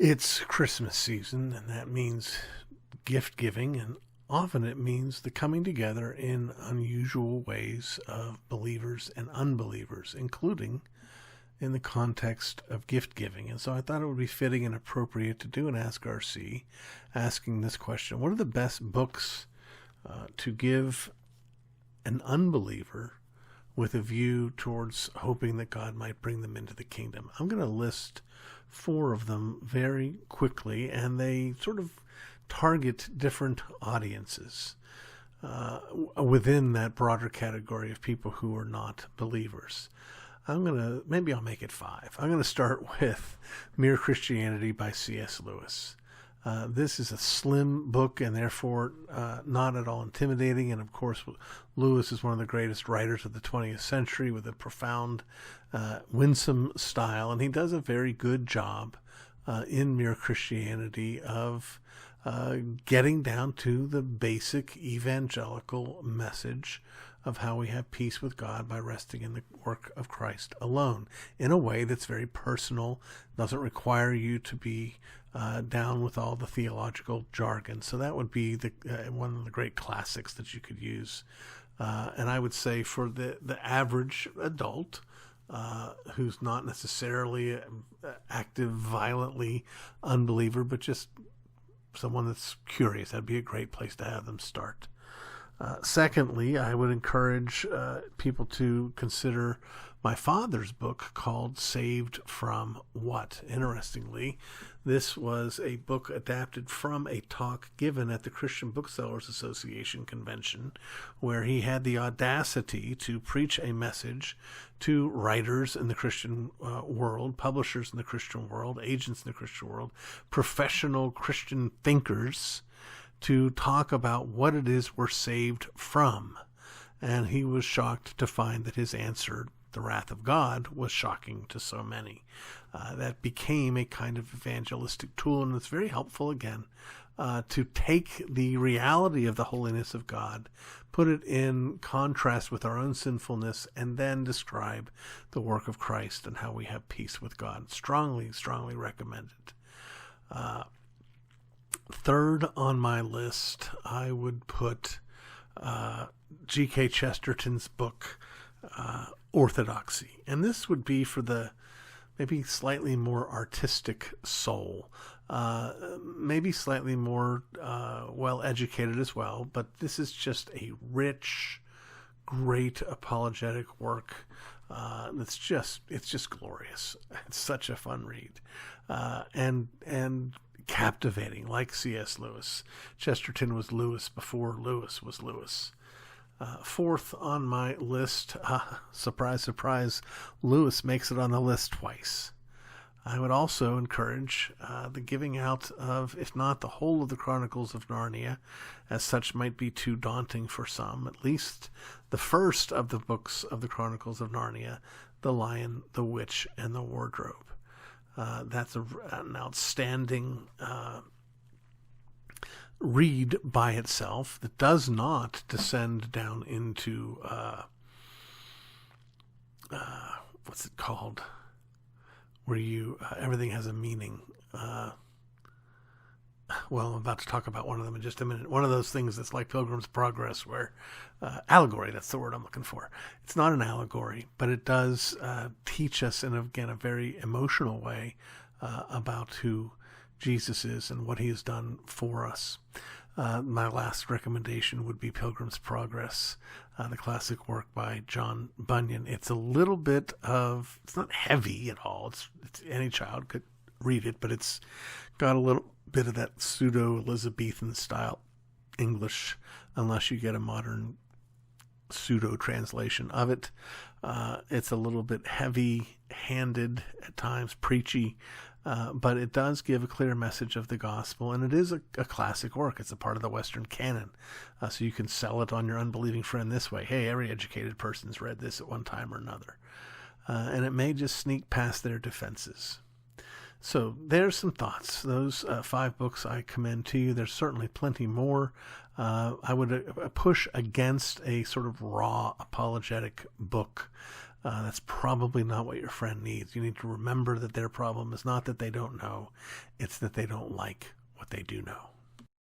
It's Christmas season, and that means gift giving, and often it means the coming together in unusual ways of believers and unbelievers, including in the context of gift giving. And so I thought it would be fitting and appropriate to do an Ask RC, asking this question: what are the best books to give an unbeliever with a view towards hoping that God might bring them into the kingdom? I'm going to list 4 of them very quickly, and they sort of target different audiences within that broader category of people who are not believers. Maybe I'll make it 5. I'm going to start with Mere Christianity by C.S. Lewis. This is a slim book and therefore not at all intimidating. And of course, Lewis is one of the greatest writers of the 20th century with a profound, winsome style. And he does a very good job in Mere Christianity of getting down to the basic evangelical message of how we have peace with God by resting in the work of Christ alone, in a way that's very personal, doesn't require you to be down with all the theological jargon. So that would be one of the great classics that you could use. And I would say for the average adult who's not necessarily an active, violently unbeliever, but just someone that's curious, that'd be a great place to have them start. Secondly, I would encourage people to consider my father's book called Saved from What? Interestingly, this was a book adapted from a talk given at the Christian Booksellers Association convention, where he had the audacity to preach a message to writers in the Christian world, publishers in the Christian world, agents in the Christian world, professional Christian thinkers, to talk about what it is we're saved from. And he was shocked to find that his answer, the wrath of God, was shocking to so many. That became a kind of evangelistic tool, and it's very helpful, again, to take the reality of the holiness of God, put it in contrast with our own sinfulness, and then describe the work of Christ and how we have peace with God. Strongly, strongly recommended. Third on my list, I would put G.K. Chesterton's book, Orthodoxy. And this would be for the maybe slightly more artistic soul, maybe slightly more well-educated as well, but this is just a rich, great apologetic work. It's just glorious. It's such a fun read. And captivating, like C.S. Lewis. Chesterton was Lewis before Lewis was Lewis. Fourth on my list, surprise, surprise, Lewis makes it on the list twice. I would also encourage the giving out of, if not the whole of the Chronicles of Narnia, as such might be too daunting for some, at least the first of the books of the Chronicles of Narnia, The Lion, the Witch, and the Wardrobe. That's an outstanding read by itself that does not descend down into what's it called, where you everything has a meaning. Well, I'm about to talk about one of them in just a minute. One of those things that's like Pilgrim's Progress, where allegory, that's the word I'm looking for. It's not an allegory, but it does teach us in, again, a very emotional way about who Jesus is and what he has done for us. My last recommendation would be Pilgrim's Progress, the classic work by John Bunyan. It's a little bit of, it's not heavy at all. It's any child could read it, but it's got a little bit of that pseudo-Elizabethan style English, unless you get a modern pseudo translation of it. It's a little bit heavy-handed at times, preachy, but it does give a clear message of the gospel, and it is a classic work. It's a part of the Western canon, so you can sell it on your unbelieving friend this way. Hey, every educated person's read this at one time or another, and it may just sneak past their defenses. So there's some thoughts. Those 5 books I commend to you. There's certainly plenty more. I would push against a sort of raw apologetic book That's probably not what your friend needs. You need to remember that their problem is not that they don't know, it's that they don't like what they do know.